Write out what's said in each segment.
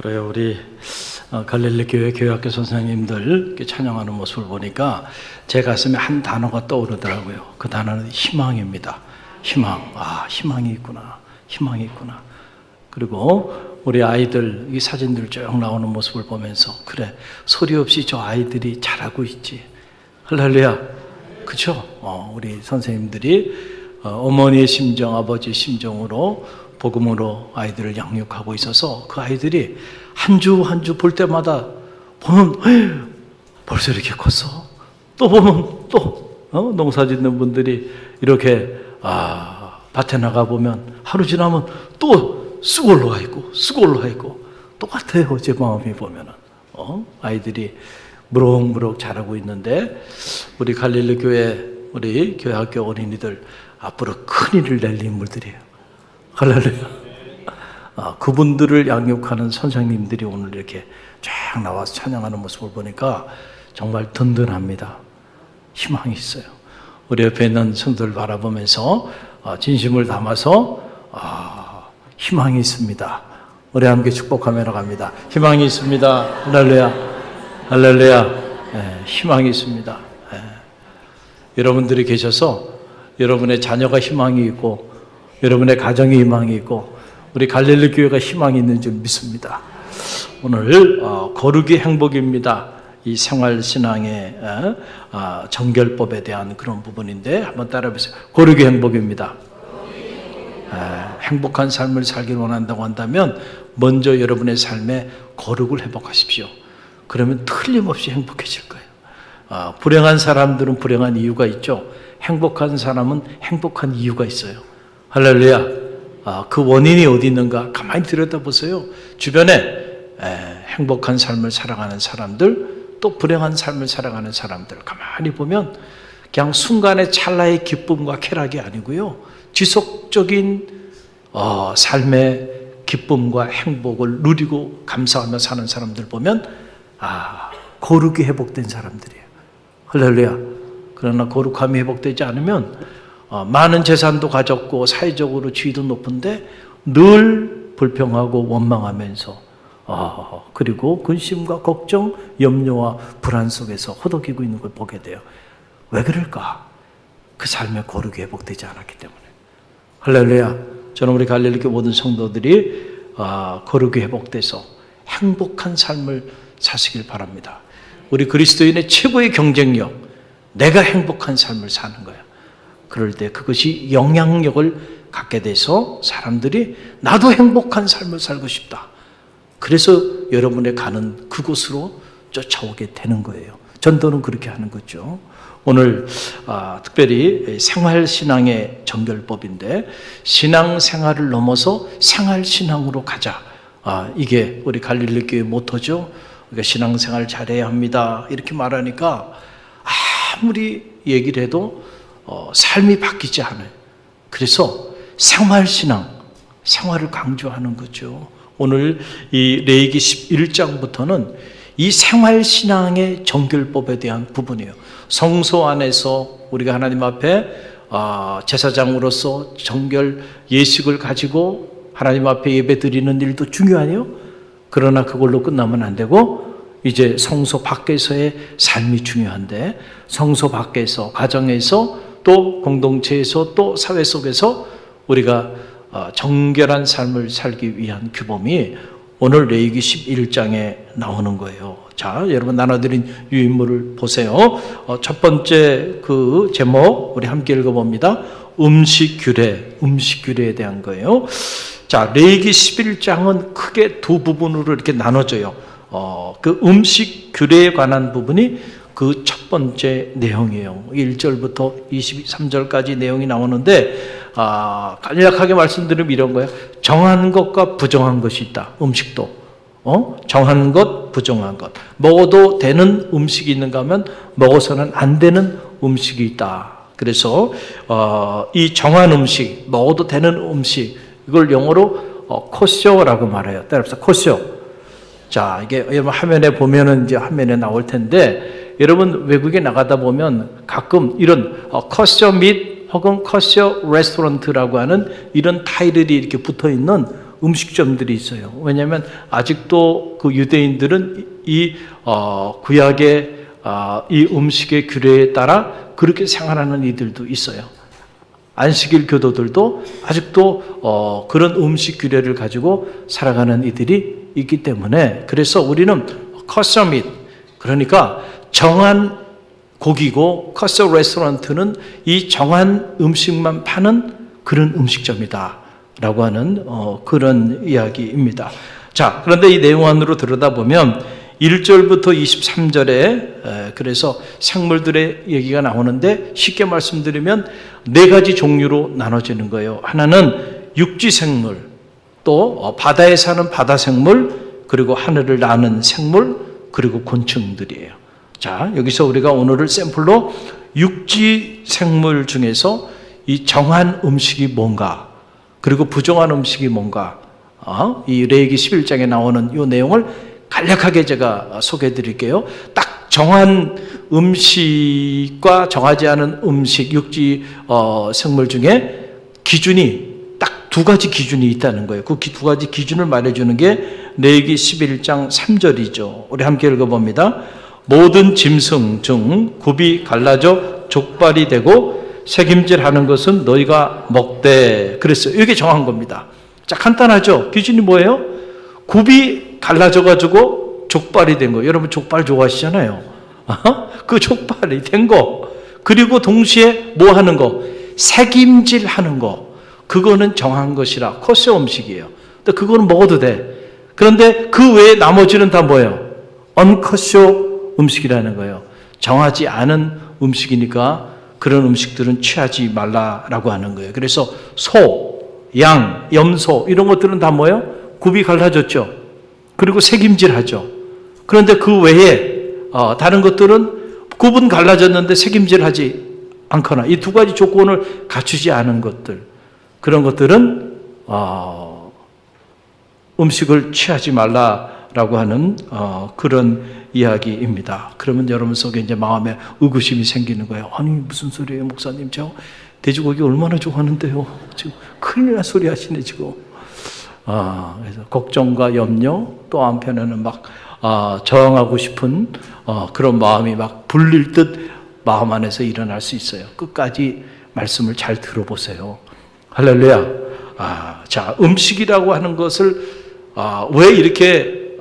그래요. 우리 갈릴리 교회 교회학교 선생님들 이렇게 찬양하는 모습을 보니까 제 가슴에 한 단어가 떠오르더라고요. 그 단어는 희망입니다. 희망. 아, 희망이 있구나. 희망이 있구나. 그리고 우리 아이들 이 사진들 쭉 나오는 모습을 보면서 그래, 소리 없이 저 아이들이 잘하고 있지. 할렐루야. 그렇죠? 우리 선생님들이 어머니의 심정, 아버지의 심정으로 복음으로 아이들을 양육하고 있어서 그 아이들이 한 주 한 주 볼 때마다 보면 벌써 이렇게 컸어. 또 보면 또 농사 짓는 분들이 이렇게 밭에 나가 보면 하루 지나면 또 쑥 올라와 있고 쑥 올라와 있고 똑같아요. 제 마음이 보면은 아이들이 무럭무럭 자라고 있는데 우리 갈릴리 교회 우리 교회학교 어린이들 앞으로 큰 일을 낼 인물들이에요. 할렐루야. 그분들을 양육하는 선생님들이 오늘 이렇게 쫙 나와서 찬양하는 모습을 보니까 정말 든든합니다. 희망이 있어요. 우리 옆에 있는 성도들 바라보면서 진심을 담아서 희망이 있습니다. 우리 함께 축복하며 나갑니다. 희망이 있습니다. 할렐루야. 할렐루야. 희망이 있습니다. 여러분들이 계셔서 여러분의 자녀가 희망이 있고 여러분의 가정에 희망이 있고 우리 갈릴리 교회가 희망이 있는 줄 믿습니다. 오늘 거룩이 행복입니다. 이 생활신앙의 정결법에 대한 그런 부분인데 한번 따라해보세요. 거룩이 행복입니다. 행복한 삶을 살기를 원한다고 한다면 먼저 여러분의 삶에 거룩을 회복하십시오. 그러면 틀림없이 행복해질 거예요. 불행한 사람들은 불행한 이유가 있죠. 행복한 사람은 행복한 이유가 있어요. 할렐루야. 그 원인이 어디 있는가 가만히 들여다보세요. 주변에 행복한 삶을 살아가는 사람들, 또 불행한 삶을 살아가는 사람들 가만히 보면 그냥 순간의 찰나의 기쁨과 쾌락이 아니고요, 지속적인 삶의 기쁨과 행복을 누리고 감사하며 사는 사람들 보면 거룩이 회복된 사람들이에요. 할렐루야. 그러나 거룩함이 회복되지 않으면 많은 재산도 가졌고 사회적으로 지위도 높은데 늘 불평하고 원망하면서 그리고 근심과 걱정, 염려와 불안 속에서 허덕이고 있는 걸 보게 돼요. 왜 그럴까? 그 삶의 거룩이 회복되지 않았기 때문에. 할렐루야. 저는 우리 갈릴리교 모든 성도들이 거룩이 회복돼서 행복한 삶을 사시길 바랍니다. 우리 그리스도인의 최고의 경쟁력, 내가 행복한 삶을 사는 거야. 그럴 때 그것이 영향력을 갖게 돼서 사람들이 나도 행복한 삶을 살고 싶다. 그래서 여러분의 가는 그곳으로 쫓아오게 되는 거예요. 전도는 그렇게 하는 거죠. 오늘 특별히 생활신앙의 정결법인데 신앙생활을 넘어서 생활신앙으로 가자. 이게 우리 갈릴리 교회 모토죠. 그러니까 신앙생활 잘해야 합니다. 이렇게 말하니까 아무리 얘기를 해도 삶이 바뀌지 않아요. 그래서 생활신앙, 생활을 강조하는 거죠. 오늘 이 레위기 11장부터는 이 생활신앙의 정결법에 대한 부분이에요. 성소 안에서 우리가 하나님 앞에 제사장으로서 정결 예식을 가지고 하나님 앞에 예배 드리는 일도 중요하네요. 그러나 그걸로 끝나면 안 되고 이제 성소 밖에서의 삶이 중요한데 성소 밖에서, 가정에서, 또 공동체에서, 또 사회 속에서 우리가 정결한 삶을 살기 위한 규범이 오늘 레위기 11장에 나오는 거예요. 자, 여러분 나눠드린 유인물을 보세요. 첫 번째 그 제목 우리 함께 읽어봅니다. 음식규례에 대한 거예요. 자, 레위기 11장은 크게 두 부분으로 이렇게 나눠져요. 그 음식 규례에 관한 부분이 그 첫 번째 내용이에요. 1절부터 23절까지 내용이 나오는데 간략하게 말씀드리면 이런 거예요. 정한 것과 부정한 것이 있다. 음식도 정한 것, 부정한 것. 먹어도 되는 음식이 있는가 하면 먹어서는 안 되는 음식이 있다. 그래서 이 정한 음식, 먹어도 되는 음식, 이걸 영어로 코셔라고 말해요. 따라서 코셔. 자, 이게 여러분 화면에 보면은 이제 화면에 나올 텐데 여러분 외국에 나가다 보면 가끔 이런 커셔 밋 혹은 커셔 레스토랑트라고 하는 이런 타이틀이 이렇게 붙어 있는 음식점들이 있어요. 왜냐하면 아직도 그 유대인들은 이 구약의 이 음식의 규례에 따라 그렇게 생활하는 이들도 있어요. 안식일 교도들도 아직도 그런 음식 규례를 가지고 살아가는 이들이 있기 때문에, 그래서 우리는 커서 밋, 그러니까 정한 고기고, 커서 레스토랑트는 이 정한 음식만 파는 그런 음식점이다 라고 하는 그런 이야기입니다. 자, 그런데 이 내용 안으로 들여다보면 1절부터 23절에 그래서 생물들의 얘기가 나오는데, 쉽게 말씀드리면 4가지 종류로 나눠지는 거예요. 하나는 육지 생물, 또 바다에 사는 바다 생물, 그리고 하늘을 나는 생물, 그리고 곤충들이에요. 자, 여기서 우리가 오늘을 샘플로 육지 생물 중에서 이 정한 음식이 뭔가, 그리고 부정한 음식이 뭔가, 이 레위기 11장에 나오는 이 내용을 간략하게 제가 소개해 드릴게요. 딱 정한 음식과 정하지 않은 음식, 육지 생물 중에 기준이 딱 2가지 기준이 있다는 거예요. 그 2가지 기준을 말해주는 게 레위기 11장 3절이죠. 우리 함께 읽어봅니다. 모든 짐승 중 굽이 갈라져 족발이 되고 새김질하는 것은 너희가 먹되 그랬어요. 이게 정한 겁니다. 자, 간단하죠? 기준이 뭐예요? 굽이 갈라져가지고 족발이 된 거. 여러분 족발 좋아하시잖아요. 그 족발이 된 거. 그리고 동시에 뭐 하는 거? 새김질 하는 거. 그거는 정한 것이라 코스 음식이에요. 근데 그거는 먹어도 돼. 그런데 그 외에 나머지는 다 뭐예요? 언커쇼 음식이라는 거예요. 정하지 않은 음식이니까 그런 음식들은 취하지 말라라고 하는 거예요. 그래서 소, 양, 염소 이런 것들은 다 뭐예요? 굽이 갈라졌죠. 그리고 새김질하죠. 그런데 그 외에 다른 것들은 굽은 갈라졌는데 새김질하지 않거나 이 2가지 조건을 갖추지 않은 것들, 그런 것들은 음식을 취하지 말라라고 하는 그런 이야기입니다. 그러면 여러분 속에 이제 마음에 의구심이 생기는 거예요. 아니 무슨 소리예요, 목사님? 저 돼지고기 얼마나 좋아하는데요. 지금 큰일 날 소리 하시네 지금. 그래서 걱정과 염려, 또 한편에는 막 저항하고 싶은 그런 마음이 막 불릴 듯 마음 안에서 일어날 수 있어요. 끝까지 말씀을 잘 들어보세요. 할렐루야. 자, 음식이라고 하는 것을 왜 이렇게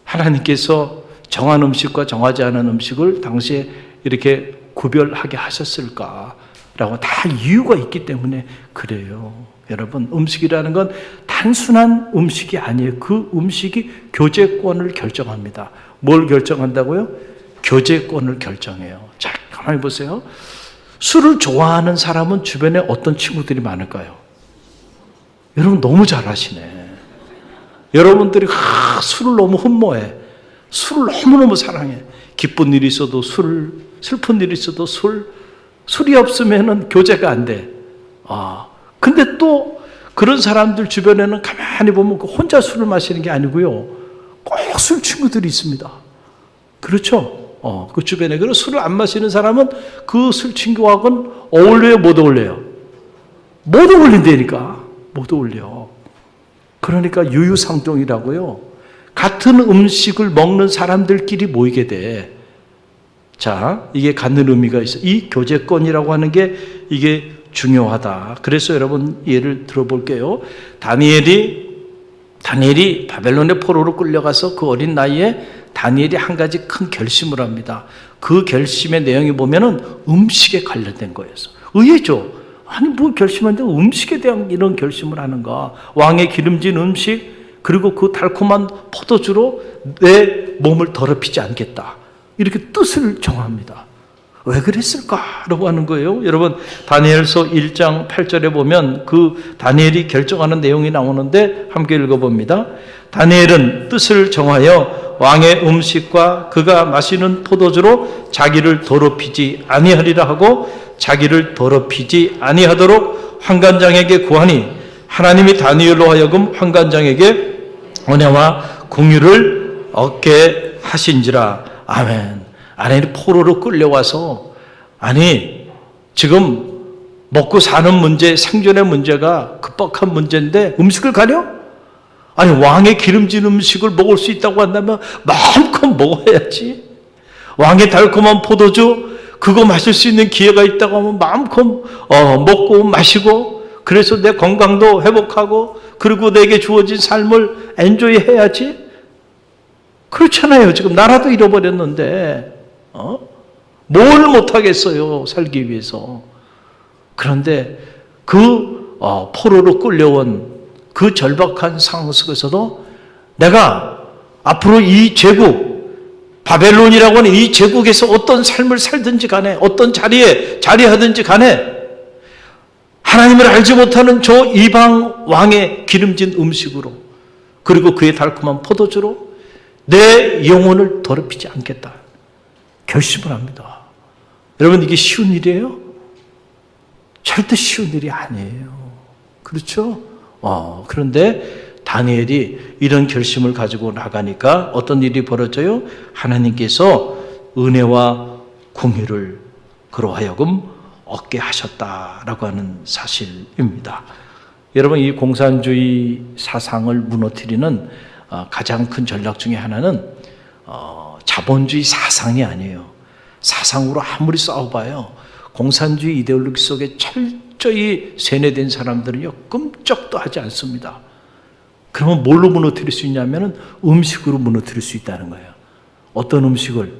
하나님께서 정한 음식과 정하지 않은 음식을 당시에 이렇게 구별하게 하셨을까라고 다 이유가 있기 때문에 그래요. 여러분, 음식이라는 건 단순한 음식이 아니에요. 그 음식이 교제권을 결정합니다. 뭘 결정한다고요? 교제권을 결정해요. 자, 가만히 보세요. 술을 좋아하는 사람은 주변에 어떤 친구들이 많을까요? 여러분 너무 잘 아시네. 여러분들이 술을 너무 흠모해. 술을 너무너무 사랑해. 기쁜 일이 있어도 술, 슬픈 일이 있어도 술, 술이 없으면 교제가 안 돼. 근데 또 그런 사람들 주변에는 가만히 보면 혼자 술을 마시는 게 아니고요. 꼭 술 친구들이 있습니다. 그렇죠? 그 주변에. 그리고 술을 안 마시는 사람은 그 술 친구하고는 어울려요, 못 어울려요? 못 어울린다니까. 못 어울려. 그러니까 유유상종이라고요. 같은 음식을 먹는 사람들끼리 모이게 돼. 자, 이게 갖는 의미가 있어. 이 교제권이라고 하는 게 이게 중요하다. 그래서 여러분 예를 들어볼게요. 다니엘이 바벨론의 포로로 끌려가서 그 어린 나이에 다니엘이 한 가지 큰 결심을 합니다. 그 결심의 내용이 보면은 음식에 관련된 거였어. 의외죠. 아니 뭐 결심한데 음식에 대한 이런 결심을 하는가. 왕의 기름진 음식, 그리고 그 달콤한 포도주로 내 몸을 더럽히지 않겠다. 이렇게 뜻을 정합니다. 왜 그랬을까라고 하는 거예요. 여러분 다니엘서 1장 8절에 보면 그 다니엘이 결정하는 내용이 나오는데 함께 읽어봅니다. 다니엘은 뜻을 정하여 왕의 음식과 그가 마시는 포도주로 자기를 더럽히지 아니하리라 하고 자기를 더럽히지 아니하도록 환관장에게 구하니 하나님이 다니엘로 하여금 환관장에게 은혜와 긍휼을 얻게 하신지라. 아멘. 아니 포로로 끌려와서 아니 지금 먹고 사는 문제, 생존의 문제가 급박한 문제인데 음식을 가려? 아니, 왕의 기름진 음식을 먹을 수 있다고 한다면 마음껏 먹어야지. 왕의 달콤한 포도주, 그거 마실 수 있는 기회가 있다고 하면 마음껏 먹고 마시고, 그래서 내 건강도 회복하고, 그리고 내게 주어진 삶을 엔조이 해야지. 그렇잖아요. 지금 나라도 잃어버렸는데 뭘 못하겠어요, 살기 위해서. 그런데 그 포로로 끌려온 그 절박한 상황 속에서도 내가 앞으로 이 제국, 바벨론이라고 하는 이 제국에서 어떤 삶을 살든지 간에, 어떤 자리에 자리하든지 간에 하나님을 알지 못하는 저 이방 왕의 기름진 음식으로, 그리고 그의 달콤한 포도주로 내 영혼을 더럽히지 않겠다 결심을 합니다. 여러분, 이게 쉬운 일이에요? 절대 쉬운 일이 아니에요. 그렇죠? 그런데 다니엘이 이런 결심을 가지고 나가니까 어떤 일이 벌어져요? 하나님께서 은혜와 긍휼을 그로 하여금 얻게 하셨다라고 하는 사실입니다. 여러분, 이 공산주의 사상을 무너뜨리는 가장 큰 전략 중에 하나는 자본주의 사상이 아니에요. 사상으로 아무리 싸워봐요, 공산주의 이데올로기 속에 철저히 세뇌된 사람들은요, 끔찍도 하지 않습니다. 그러면 뭘로 무너뜨릴 수 있냐면 음식으로 무너뜨릴 수 있다는 거예요. 어떤 음식을?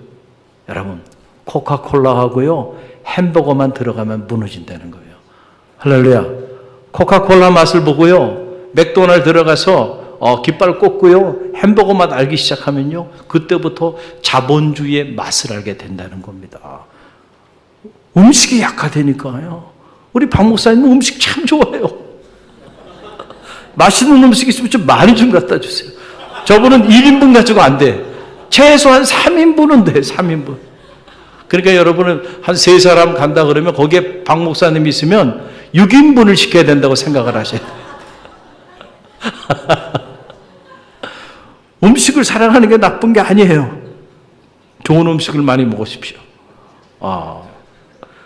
여러분, 코카콜라하고요 햄버거만 들어가면 무너진다는 거예요. 할렐루야. 코카콜라 맛을 보고요 맥도날드 들어가서 깃발 꽂고요 햄버거 맛 알기 시작하면요, 그때부터 자본주의의 맛을 알게 된다는 겁니다. 음식이 약화되니까요. 우리 박 목사님은 음식 참 좋아해요. 맛있는 음식 있으면 좀 많이 좀 갖다 주세요. 저분은 1인분 가지고 안 돼. 최소한 3인분은 돼. 3인분. 그러니까 여러분은 한 3사람 간다 그러면 거기에 박 목사님이 있으면 6인분을 시켜야 된다고 생각을 하셔야 돼요. 음식을 사랑하는 게 나쁜 게 아니에요. 좋은 음식을 많이 먹으십시오.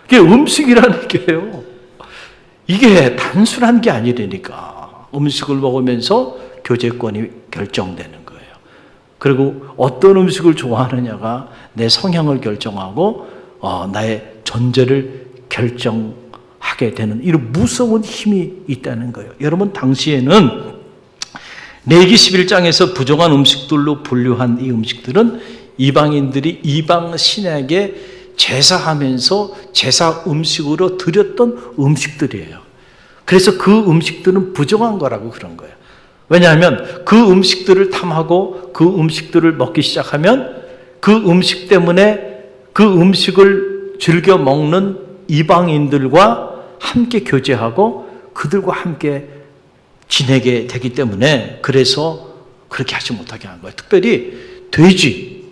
이게 음식이라는 게요, 이게 단순한 게 아니라니까. 음식을 먹으면서 교제권이 결정되는 거예요. 그리고 어떤 음식을 좋아하느냐가 내 성향을 결정하고 나의 존재를 결정하게 되는 이런 무서운 힘이 있다는 거예요. 여러분, 당시에는 레위기 11장에서 부정한 음식들로 분류한 이 음식들은 이방인들이 이방 신에게 제사하면서 제사 음식으로 드렸던 음식들이에요. 그래서 그 음식들은 부정한 거라고 그런 거예요. 왜냐하면 그 음식들을 탐하고 그 음식들을 먹기 시작하면 그 음식 때문에 그 음식을 즐겨 먹는 이방인들과 함께 교제하고 그들과 함께 지내게 되기 때문에, 그래서 그렇게 하지 못하게 한 거예요. 특별히 돼지.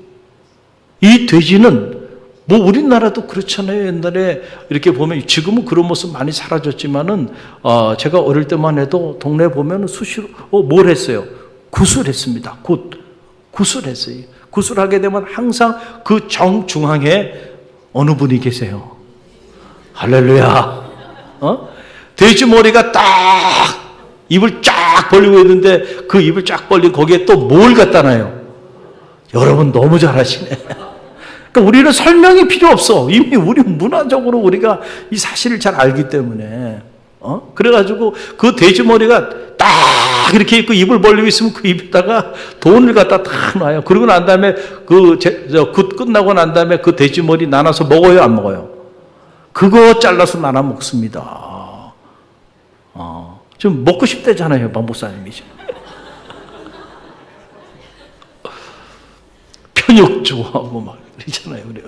이 돼지는 뭐 우리나라도 그렇잖아요. 옛날에 이렇게 보면, 지금은 그런 모습 많이 사라졌지만은 제가 어릴 때만 해도 동네 보면 수시로 뭘 했어요? 굿을 했어요. 굿을 하게 되면 항상 그 정중앙에 어느 분이 계세요. 할렐루야. 돼지 머리가 딱 입을 쫙 벌리고 있는데 그 입을 쫙 벌린 거기에 또 뭘 갖다 놔요? 여러분 너무 잘하시네. 그러니까 우리는 설명이 필요 없어. 이미 우리 문화적으로 우리가 이 사실을 잘 알기 때문에. 그래가지고 그 돼지 머리가 딱 이렇게 있고 입을 벌리고 있으면 그 입에다가 돈을 갖다 딱 놔요. 그러고 난 다음에 굿 끝나고 난 다음에 그 돼지 머리 나눠서 먹어요, 안 먹어요? 그거 잘라서 나눠 먹습니다. 좀 먹고 싶대잖아요, 박 목사님이. 편육 좋아하고 막 그러잖아요, 우리.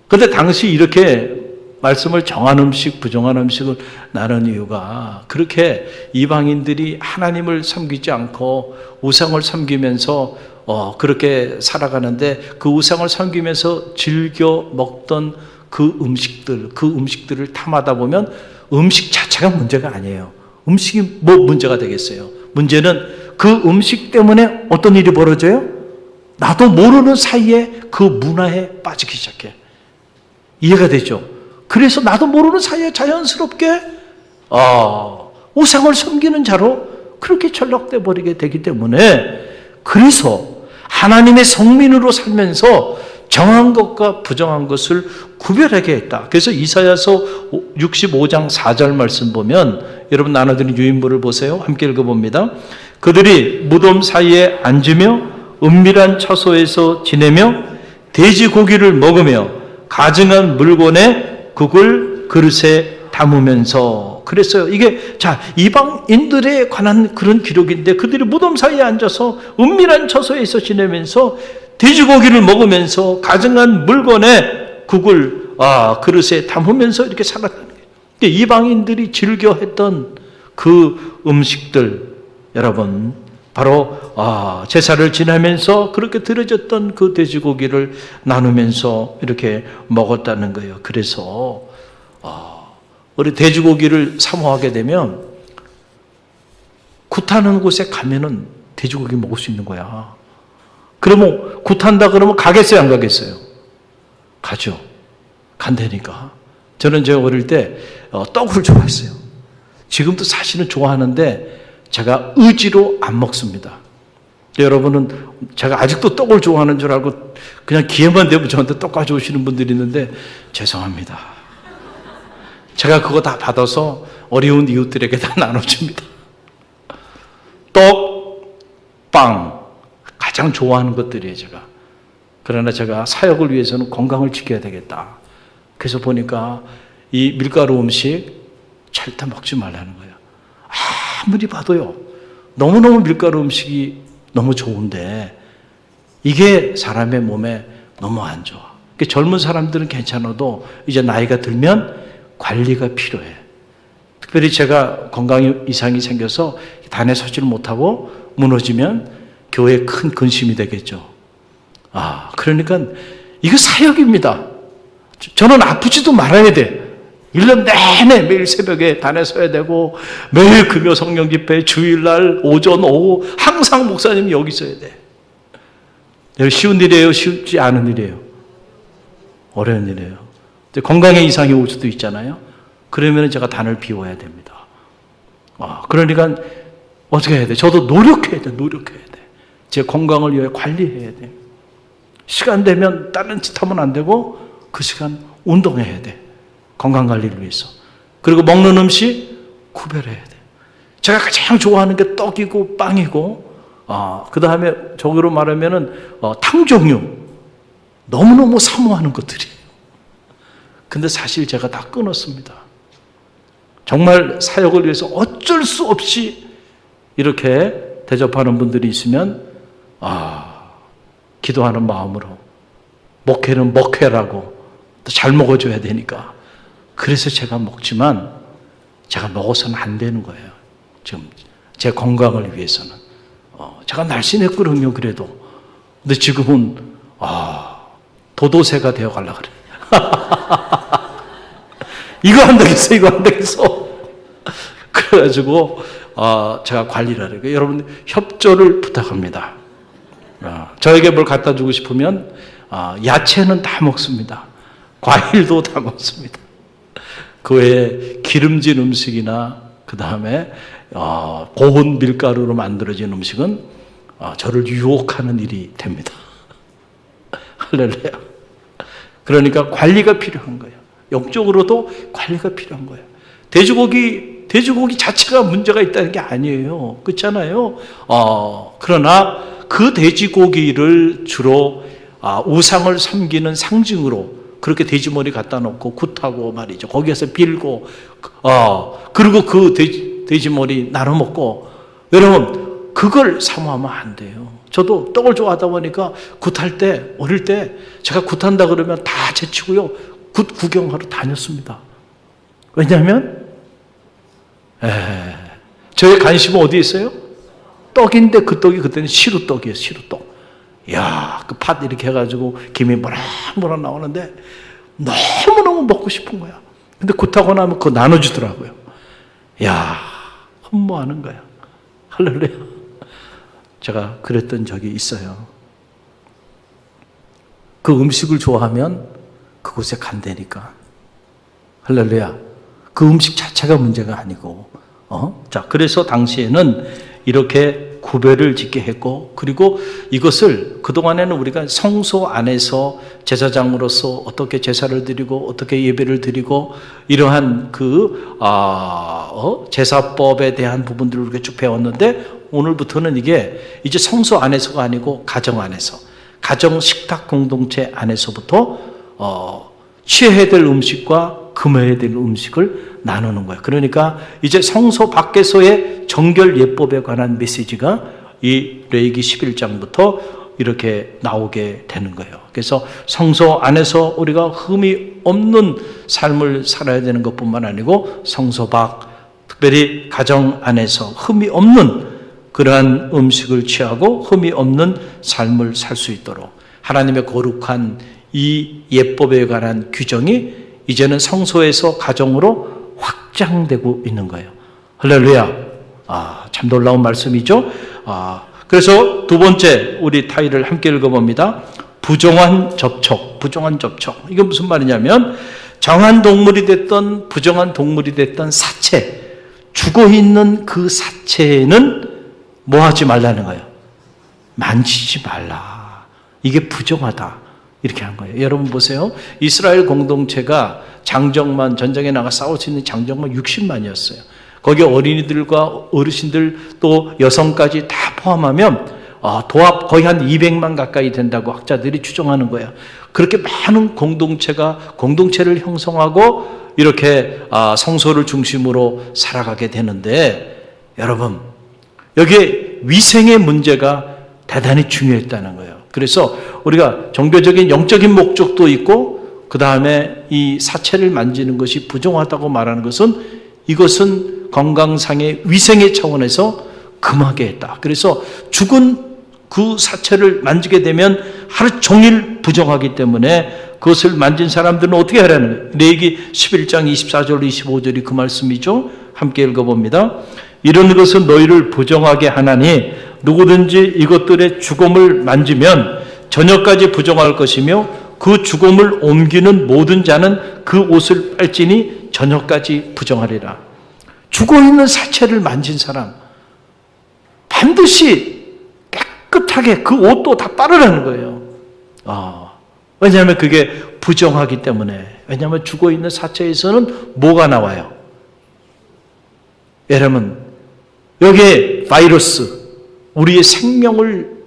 근데 당시 이렇게 말씀을 정한 음식, 부정한 음식을 나눈 이유가, 그렇게 이방인들이 하나님을 섬기지 않고 우상을 섬기면서 그렇게 살아가는데, 그 우상을 섬기면서 즐겨 먹던 그 음식들을 탐하다 보면 음식 자체가 문제가 아니에요. 음식이 뭐 문제가 되겠어요? 문제는 그 음식 때문에 어떤 일이 벌어져요? 나도 모르는 사이에 그 문화에 빠지기 시작해. 이해가 되죠? 그래서 나도 모르는 사이에 자연스럽게 우상을 섬기는 자로 그렇게 전락돼 버리게 되기 때문에, 그래서 하나님의 성민으로 살면서 정한 것과 부정한 것을 구별하게 했다. 그래서 이사야서 65장 4절 말씀 보면, 여러분 나눠드린 유인물을 보세요. 함께 읽어봅니다. 그들이 무덤 사이에 앉으며 은밀한 처소에서 지내며 돼지고기를 먹으며 가증한 물건에 국을 그릇에 담으면서. 그랬어요. 이게 이방인들에 관한 그런 기록인데, 그들이 무덤 사이에 앉아서 은밀한 처소에서 지내면서 돼지고기를 먹으면서 가증한 물건에 국을 그릇에 담으면서 이렇게 살았다는 거예요. 이방인들이 즐겨 했던 그 음식들, 여러분, 바로 제사를 지나면서 그렇게 드려졌던 그 돼지고기를 나누면서 이렇게 먹었다는 거예요. 그래서 우리 돼지고기를 사모하게 되면 굿하는 곳에 가면은 돼지고기 먹을 수 있는 거야. 그러면 굿한다 그러면 가겠어요, 안 가겠어요? 가죠. 간다니까. 저는 제가 어릴 때 떡을 좋아했어요. 지금도 사실은 좋아하는데 제가 의지로 안 먹습니다. 여러분은 제가 아직도 떡을 좋아하는 줄 알고 그냥 기회만 되면 저한테 떡 가져오시는 분들이 있는데 죄송합니다. 제가 그거 다 받아서 어려운 이웃들에게 다 나눠줍니다. 떡, 빵, 가장 좋아하는 것들이에요, 제가. 그러나 제가 사역을 위해서는 건강을 지켜야 되겠다. 그래서 보니까 이 밀가루 음식 절대 먹지 말라는 거예요. 아무리 봐도요, 너무너무 밀가루 음식이 너무 좋은데 이게 사람의 몸에 너무 안 좋아. 젊은 사람들은 괜찮아도 이제 나이가 들면 관리가 필요해. 특별히 제가 건강에 이상이 생겨서 단에 서지를 못하고 무너지면 교회에 큰 근심이 되겠죠. 그러니까 이거 사역입니다. 저는 아프지도 말아야 돼. 1년 내내 매일 새벽에 단에 서야 되고, 매일 금요 성령 집회, 주일날 오전 오후 항상 목사님이 여기 있어야 돼. 쉬운 일이에요? 쉽지 않은 일이에요? 어려운 일이에요. 건강에 이상이 올 수도 있잖아요. 그러면 제가 단을 비워야 됩니다. 그러니까 어떻게 해야 돼? 저도 노력해야 돼. 제 건강을 위해 관리해야 돼. 시간 되면 다른 짓 하면 안 되고 그 시간 운동해야 돼. 건강 관리를 위해서. 그리고 먹는 음식 구별해야 돼. 제가 가장 좋아하는 게 떡이고 빵이고, 그 다음에 저기로 말하면은 탕 종류. 너무너무 사모하는 것들이에요. 근데 사실 제가 다 끊었습니다. 정말 사역을 위해서 어쩔 수 없이 이렇게 대접하는 분들이 있으면 기도하는 마음으로, 목회는 먹회라고 또 잘 먹어줘야 되니까, 그래서 제가 먹지만 제가 먹어서는 안 되는 거예요. 지금 제 건강을 위해서는. 제가 날씬했거든요, 그래도. 근데 지금은 도도새가 되어 가려고 그래. 이거 안 되겠어. 그래가지고 제가 관리를 하려고. 여러분 협조를 부탁합니다. 저에게 뭘 갖다 주고 싶으면 야채는 다 먹습니다. 과일도 다 먹습니다. 그 외에 기름진 음식이나 그 다음에 고운 밀가루로 만들어진 음식은 저를 유혹하는 일이 됩니다. 할렐루야. 그러니까 관리가 필요한 거예요. 영적으로도 관리가 필요한 거예요. 돼지고기 자체가 문제가 있다는 게 아니에요. 그렇잖아요. 그러나 그 돼지고기를 주로 우상을 섬기는 상징으로 그렇게 돼지머리 갖다 놓고 굿하고 말이죠. 거기에서 빌고, 그리고 그 돼지머리 나눠 먹고, 여러분, 그걸 사모하면 안 돼요. 저도 떡을 좋아하다 보니까 굿할 때, 어릴 때 제가 굿한다 그러면 다 제치고요, 굿 구경하러 다녔습니다. 왜냐하면, 저의 관심은 어디에 있어요? 떡인데 그 떡이 그때는 시루떡이에요, 시루떡. 이야, 그 팥 이렇게 해가지고 김이 모락모락 나오는데 너무너무 먹고 싶은 거야. 근데 굿하고 나면 그거 나눠주더라고요. 이야, 흠모하는 거야. 할렐루야. 제가 그랬던 적이 있어요. 그 음식을 좋아하면 그곳에 간다니까. 할렐루야. 그 음식 자체가 문제가 아니고, 자, 그래서 당시에는 이렇게 구별을 짓게 했고, 그리고 이것을 그동안에는 우리가 성소 안에서 제사장으로서 어떻게 제사를 드리고 어떻게 예배를 드리고 이러한 제사법에 대한 부분들을 우리가 쭉 배웠는데, 오늘부터는 이게 이제 성소 안에서가 아니고 가정 안에서, 가정 식탁 공동체 안에서부터 취해야 될 음식과 금해야 될 음식을 나누는 거예요. 그러니까 이제 성소 밖에서의 정결 예법에 관한 메시지가 이 레위기 11장부터 이렇게 나오게 되는 거예요. 그래서 성소 안에서 우리가 흠이 없는 삶을 살아야 되는 것뿐만 아니고 성소 밖, 특별히 가정 안에서 흠이 없는 그러한 음식을 취하고 흠이 없는 삶을 살 수 있도록 하나님의 거룩한 이 예법에 관한 규정이 이제는 성소에서 가정으로 확장되고 있는 거예요. 할렐루야. 참 놀라운 말씀이죠. 그래서 두 번째 우리 타일을 함께 읽어봅니다. 부정한 접촉. 이건 무슨 말이냐면 정한 동물이 됐던 부정한 동물이 됐던 사체, 죽어있는 그 사체는 뭐 하지 말라는 거예요? 만지지 말라. 이게 부정하다. 이렇게 한 거예요. 여러분 보세요. 이스라엘 공동체가 장정만, 전쟁에 나가 싸울 수 있는 장정만 60만이었어요. 거기에 어린이들과 어르신들 또 여성까지 다 포함하면 도합 거의 한 200만 가까이 된다고 학자들이 추정하는 거예요. 그렇게 많은 공동체를 형성하고 이렇게 성소를 중심으로 살아가게 되는데, 여러분 여기에 위생의 문제가 대단히 중요했다는 거예요. 그래서 우리가 종교적인 영적인 목적도 있고, 그 다음에 이 사체를 만지는 것이 부정하다고 말하는 것은, 이것은 건강상의 위생의 차원에서 금하게 했다. 그래서 죽은 그 사체를 만지게 되면 하루 종일 부정하기 때문에 그것을 만진 사람들은 어떻게 하라는 거예요? 레위기 11장 24절 25절이 그 말씀이죠. 함께 읽어봅니다. 이런 것은 너희를 부정하게 하나니 누구든지 이것들의 죽음을 만지면 저녁까지 부정할 것이며 그 죽음을 옮기는 모든 자는 그 옷을 빨지니 저녁까지 부정하리라. 죽어있는 사체를 만진 사람 반드시 깨끗하게 그 옷도 다 빨으라는 거예요. 왜냐하면 그게 부정하기 때문에. 왜냐하면 죽어있는 사체에서는 뭐가 나와요? 여러분, 여기에 바이러스, 우리의 생명을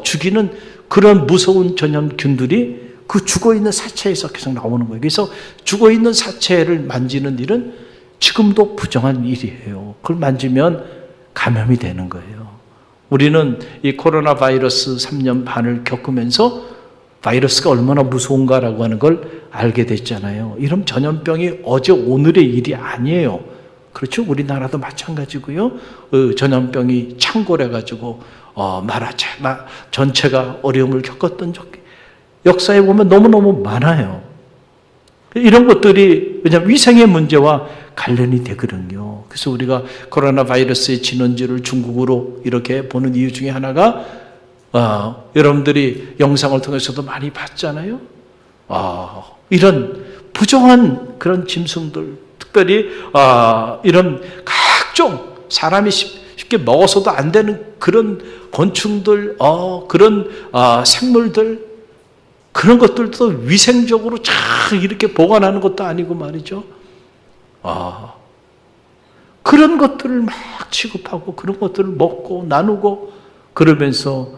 죽이는 그런 무서운 전염균들이 그 죽어있는 사체에서 계속 나오는 거예요. 그래서 죽어있는 사체를 만지는 일은 지금도 부정한 일이에요. 그걸 만지면 감염이 되는 거예요. 우리는 이 코로나 바이러스 3년 반을 겪으면서 바이러스가 얼마나 무서운가라고 하는 걸 알게 됐잖아요. 이런 전염병이 어제 오늘의 일이 아니에요. 그렇죠? 우리나라도 마찬가지고요. 전염병이 창궐해가지고 나라 전체가 어려움을 겪었던 적이 역사에 보면 너무너무 많아요. 이런 것들이 왜냐하면 위생의 문제와 관련이 되거든요. 그래서 우리가 코로나 바이러스의 진원지를 중국으로 이렇게 보는 이유 중에 하나가 여러분들이 영상을 통해서도 많이 봤잖아요. 이런 부정한 그런 짐승들, 특별히 이런 각종 사람이 쉽게 먹어서도 안 되는 그런 곤충들, 그런 생물들, 그런 것들도 위생적으로 잘 이렇게 보관하는 것도 아니고 말이죠. 그런 것들을 막 취급하고 그런 것들을 먹고 나누고 그러면서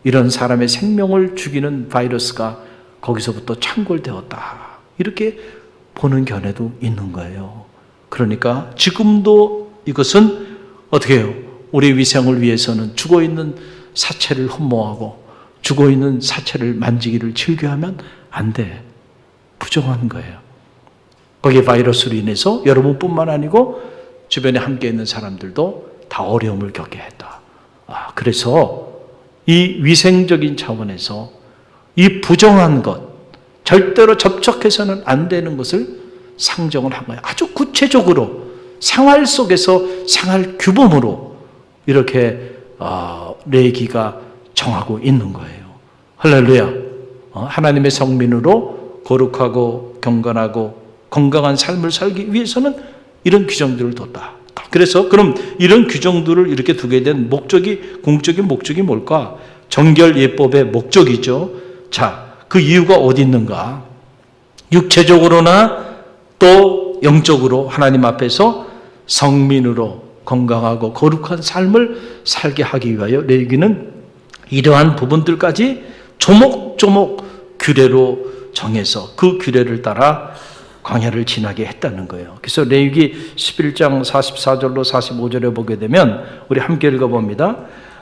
이런 사람의 생명을 죽이는 바이러스가 거기서부터 창궐되었다. 이렇게 보는 견해도 있는 거예요. 그러니까 지금도 이것은 어떻게 해요? 우리 위생을 위해서는 죽어있는 사체를 흠모하고 죽어있는 사체를 만지기를 즐겨하면 안 돼. 부정한 거예요. 거기에 바이러스로 인해서 여러분뿐만 아니고 주변에 함께 있는 사람들도 다 어려움을 겪게 했다. 그래서 이 위생적인 차원에서 이 부정한 것, 절대로 접촉해서는 안 되는 것을 상정을 한 거예요. 아주 구체적으로 생활 속에서 생활 규범으로 이렇게 레위기가 정하고 있는 거예요. 할렐루야. 하나님의 성민으로 거룩하고 경건하고 건강한 삶을 살기 위해서는 이런 규정들을 뒀다. 그래서 그럼 이런 규정들을 이렇게 두게 된 공적인 목적이 뭘까? 정결예법의 목적이죠. 자, 그 이유가 어디 있는가? 육체적으로나 또 영적으로 하나님 앞에서 성민으로 건강하고 거룩한 삶을 살게 하기 위하여 레위기는 이러한 부분들까지 조목조목 규례로 정해서 그 규례를 따라 광야를 지나게 했다는 거예요. 그래서 레위기 11장 44절로 45절에 보게 되면 우리 함께 읽어봅니다.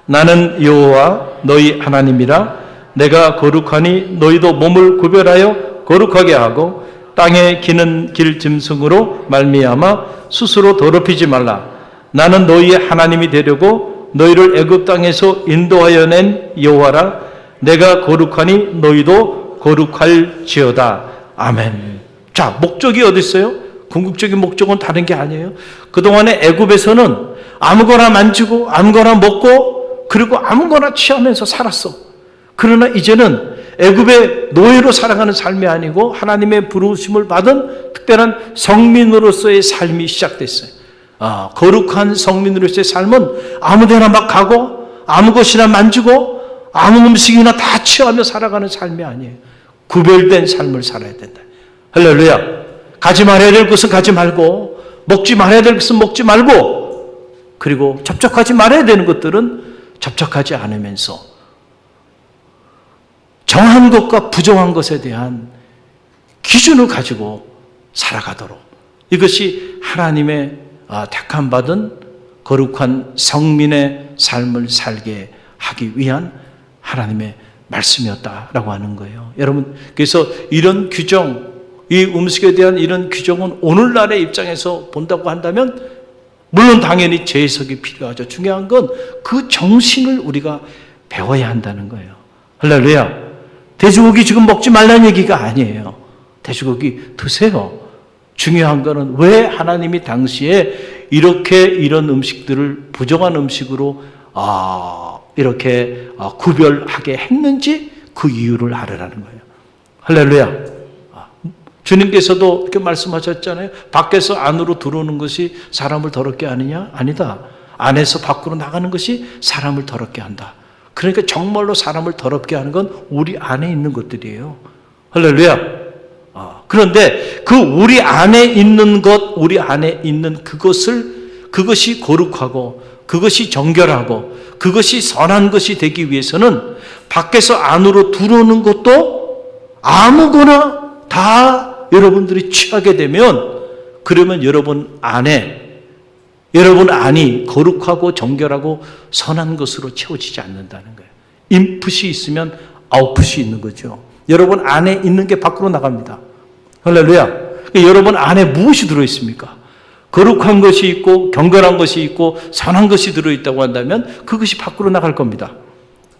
나는 여호와 너희 하나님이라. 내가 거룩하니 너희도 몸을 구별하여 거룩하게 하고 땅에 기는 길 짐승으로 말미암아 스스로 더럽히지 말라. 나는 너희의 하나님이 되려고 너희를 애굽 땅에서 인도하여 낸 여호와라. 내가 거룩하니 너희도 거룩할지어다. 아멘. 자, 목적이 어디 있어요? 궁극적인 목적은 다른 게 아니에요. 그동안에 애굽에서는 아무거나 만지고 아무거나 먹고 그리고 아무거나 취하면서 살았어. 그러나 이제는 애굽의 노예로 살아가는 삶이 아니고 하나님의 부르심을 받은 특별한 성민으로서의 삶이 시작됐어요. 거룩한 성민으로서의 삶은 아무데나 막 가고 아무 것이나 만지고 아무 음식이나 다 취하며 살아가는 삶이 아니에요. 구별된 삶을 살아야 된다. 할렐루야. 가지 말아야 될 것은 가지 말고 먹지 말아야 될 것은 먹지 말고 그리고 접촉하지 말아야 되는 것들은 접촉하지 않으면서 정한 것과 부정한 것에 대한 기준을 가지고 살아가도록 이것이 하나님의 택함 받은 거룩한 성민의 삶을 살게 하기 위한 하나님의 말씀이었다라고 하는 거예요. 여러분, 그래서 이런 규정, 이 음식에 대한 이런 규정은 오늘날의 입장에서 본다고 한다면 물론 당연히 재해석이 필요하죠. 중요한 건 그 정신을 우리가 배워야 한다는 거예요. 할렐루야. 돼지고기 지금 먹지 말라는 얘기가 아니에요. 돼지고기 드세요. 중요한 거는 왜 하나님이 당시에 이렇게 이런 음식들을 부정한 음식으로 이렇게 구별하게 했는지 그 이유를 알으라는 거예요. 할렐루야. 주님께서도 이렇게 말씀하셨잖아요. 밖에서 안으로 들어오는 것이 사람을 더럽게 하느냐? 아니다. 안에서 밖으로 나가는 것이 사람을 더럽게 한다. 그러니까 정말로 사람을 더럽게 하는 건 우리 안에 있는 것들이에요. 할렐루야. 그런데 그 우리 안에 있는 것, 우리 안에 있는 그것이 거룩하고 그것이 정결하고 그것이 선한 것이 되기 위해서는 밖에서 안으로 들어오는 것도 아무거나 다 여러분들이 취하게 되면 그러면 여러분 안이 거룩하고 정결하고 선한 것으로 채워지지 않는다는 거예요. 인풋이 있으면 아웃풋이 있는 거죠. 여러분 안에 있는 게 밖으로 나갑니다. 할렐루야. 여러분 안에 무엇이 들어있습니까? 거룩한 것이 있고 경건한 것이 있고 선한 것이 들어있다고 한다면 그것이 밖으로 나갈 겁니다.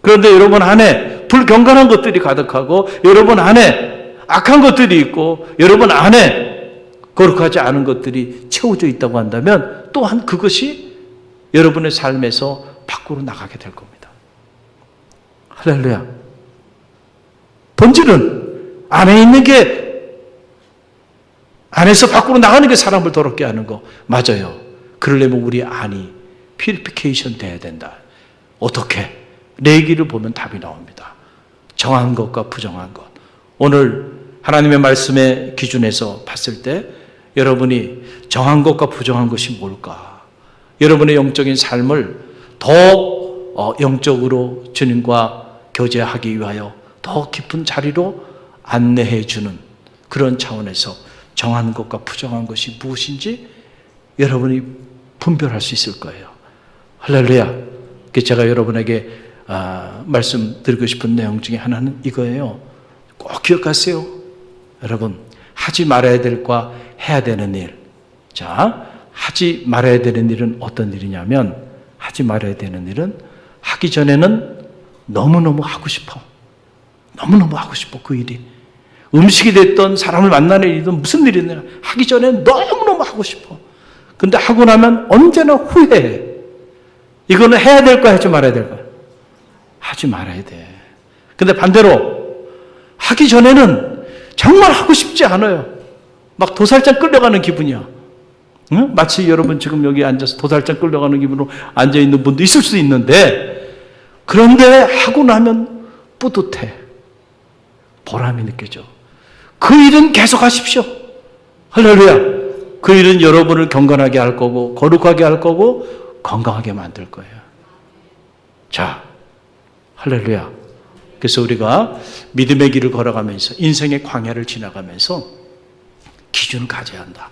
그런데 여러분 안에 불경건한 것들이 가득하고 여러분 안에 악한 것들이 있고 여러분 안에 거룩하지 않은 것들이 채워져 있다고 한다면 또한 그것이 여러분의 삶에서 밖으로 나가게 될 겁니다. 할렐루야. 본질은 안에 있는 게 안에서 밖으로 나가는 게 사람을 더럽게 하는 거 맞아요. 그러려면 우리 안이 퓨리피케이션 돼야 된다. 어떻게? 레위기를 보면 답이 나옵니다. 정한 것과 부정한 것. 오늘 하나님의 말씀의 기준에서 봤을 때 여러분이 정한 것과 부정한 것이 뭘까? 여러분의 영적인 삶을 더 영적으로 주님과 교제하기 위하여 더 깊은 자리로 안내해 주는 그런 차원에서 정한 것과 부정한 것이 무엇인지 여러분이 분별할 수 있을 거예요. 할렐루야. 제가 여러분에게 말씀드리고 싶은 내용 중에 하나는 이거예요. 꼭 기억하세요. 여러분, 하지 말아야 될 것과 해야 되는 일. 자, 하지 말아야 되는 일은 어떤 일이냐면 하지 말아야 되는 일은 하기 전에는 너무너무 하고 싶어. 너무너무 하고 싶어, 그 일이. 음식이 됐든 사람을 만나는 일이든 무슨 일이든 하기 전에 너무너무 하고 싶어. 근데 하고 나면 언제나 후회해. 이거는 해야 될 거야, 하지 말아야 될 거야? 하지 말아야 돼. 근데 반대로 하기 전에는 정말 하고 싶지 않아요. 막 도살장 끌려가는 기분이야. 응? 마치 여러분 지금 여기 앉아서 도살장 끌려가는 기분으로 앉아있는 분도 있을 수 있는데, 그런데 하고 나면 뿌듯해. 보람이 느껴져. 그 일은 계속 하십시오. 할렐루야. 그 일은 여러분을 경건하게 할 거고, 거룩하게 할 거고, 건강하게 만들 거예요. 자, 할렐루야. 그래서 우리가 믿음의 길을 걸어가면서, 인생의 광야를 지나가면서 기준을 가져야 한다.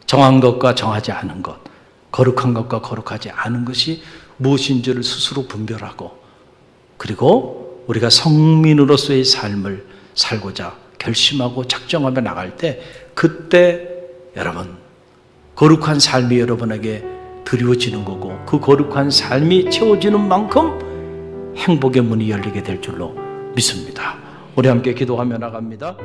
정한 것과 정하지 않은 것, 거룩한 것과 거룩하지 않은 것이 무엇인지를 스스로 분별하고, 그리고 우리가 성민으로서의 삶을 살고자 결심하고 작정하며 나갈 때, 그때 여러분 거룩한 삶이 여러분에게 드리워지는 거고, 그 거룩한 삶이 채워지는 만큼 행복의 문이 열리게 될 줄로 믿습니다. 우리 함께 기도하며 나갑니다.